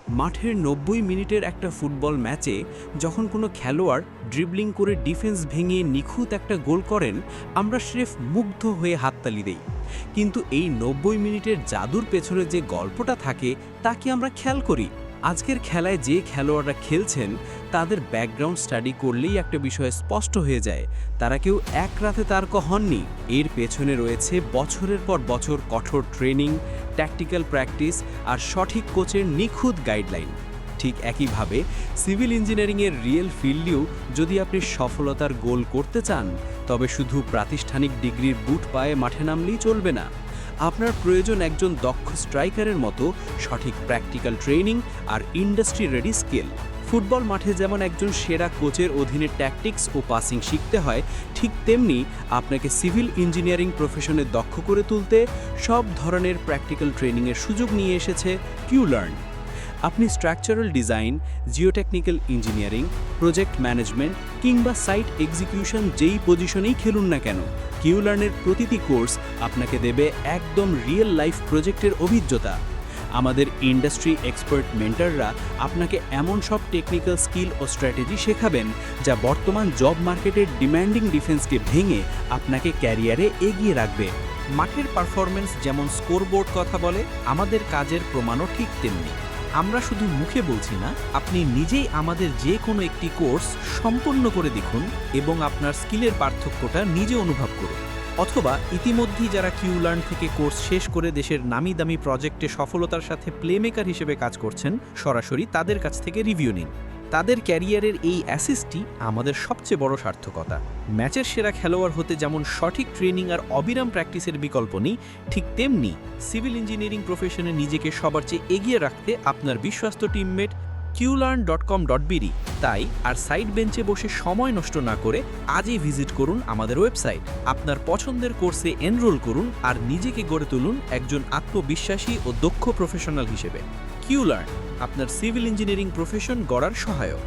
মাঠের ৯০ মিনিটের একটা ফুটবল ম্যাচে যখন কোনো খেলোয়াড় ড্রিবলিং করে ডিফেন্স ভেঙে নিখুঁত একটা গোল করেন, আমরা স্রেফ মুগ্ধ হয়ে হাততালি দেই। কিন্তু এই ৯০ মিনিটের জাদুর পেছনে যে গল্পটা থাকে তা কি আমরা খেয়াল করি? আজকের খেলায় যে খেলোয়াড়রা খেলছেন তাদের ব্যাকগ্রাউন্ড স্টাডি করলেই একটা বিষয় স্পষ্ট হয়ে যায়, তারা কেউ এক রাতে তারক হননি। এর পেছনে রয়েছে বছরের পর বছর কঠোর ট্রেনিং, ট্যাকটিক্যাল প্র্যাকটিস আর সঠিক কোচের নিখুঁত গাইডলাইন। ঠিক একইভাবে সিভিল ইঞ্জিনিয়ারিংয়ের রিয়েল ফিল্ডেও যদি আপনি সফলতার গোল করতে চান, তবে শুধু প্রাতিষ্ঠানিক ডিগ্রির বুট পায়ে মাঠে নামলেই চলবে না। আপনার প্রয়োজন একজন দক্ষ স্ট্রাইকারের মতো সঠিক প্র্যাকটিক্যাল ট্রেনিং আর ইন্ডাস্ট্রি রেডি স্কিল। ফুটবল মাঠে যেমন একজন সেরা কোচের অধীনে ট্যাকটিক্স ও পাসিং শিখতে হয়, ঠিক তেমনি আপনাকে সিভিল ইঞ্জিনিয়ারিং প্রফেশনে দক্ষ করে তুলতে সব ধরনের প্র্যাকটিক্যাল ট্রেনিংয়ের সুযোগ নিয়ে এসেছে কিউলার্ন। আপনি structural design, geotechnical engineering, project management কিংবা সাইট এক্সিকিউশন যেই পজিশনেই খেলুন না কেন, কিউলার্নের প্রতিটি কোর্স আপনাকে দেবে একদম রিয়েল লাইফ প্রজেক্টের অভিজ্ঞতা। আমাদের ইন্ডাস্ট্রি এক্সপার্ট মেন্টররা আপনাকে এমন সব টেকনিক্যাল স্কিল ও স্ট্র্যাটেজি শেখাবেন যা বর্তমান জব মার্কেটের ডিম্যান্ডিং ডিফেন্সকে ভেঙে আপনাকে ক্যারিয়ারে এগিয়ে রাখবে। মাঠের পারফরমেন্স যেমন স্কোরবোর্ড কথা বলে, আমাদের কাজের প্রমাণও ঠিক তেমনি। আমরা শুধু মুখে বলছি না, আপনি নিজেই আমাদের যে কোনো একটি কোর্স সম্পূর্ণ করে দেখুন এবং আপনার স্কিলের পার্থক্যটা নিজে অনুভব করুন। অথবা ইতিমধ্যেই যারা কিউলার্ন থেকে কোর্স শেষ করে দেশের নামি দামি প্রজেক্টে সফলতার সাথে প্লেমেকার হিসেবে কাজ করছেন, সরাসরি তাদের কাছ থেকে রিভিউ নিন। তাদের ক্যারিয়ারের এই অ্যাসিস্টই আমাদের সবচেয়ে বড় সার্থকতা। ম্যাচের সেরা খেলোয়াড় হতে যেমন সঠিক ট্রেনিং আর অবিরাম প্র্যাকটিসের বিকল্প নেই, ঠিক তেমনি সিভিল ইঞ্জিনিয়ারিং প্রফেশনে নিজেকে সবার চেয়ে এগিয়ে রাখতে আপনার বিশ্বস্ত টিমমেট qlearn.com.bd। তাই আর সাইড বেঞ্চে বসে সময় নষ্ট না করে আজই ভিজিট করুন আমাদের ওয়েবসাইট, আপনার পছন্দের কোর্সে এনরোল করুন আর নিজেকে গড়ে তুলুন একজন আত্মবিশ্বাসী ও দক্ষ প্রফেশনাল হিসেবে। কিউলার্ন, আপনার সিভিল ইঞ্জিনিয়ারিং প্রফেশন গড়ার সহায়ক।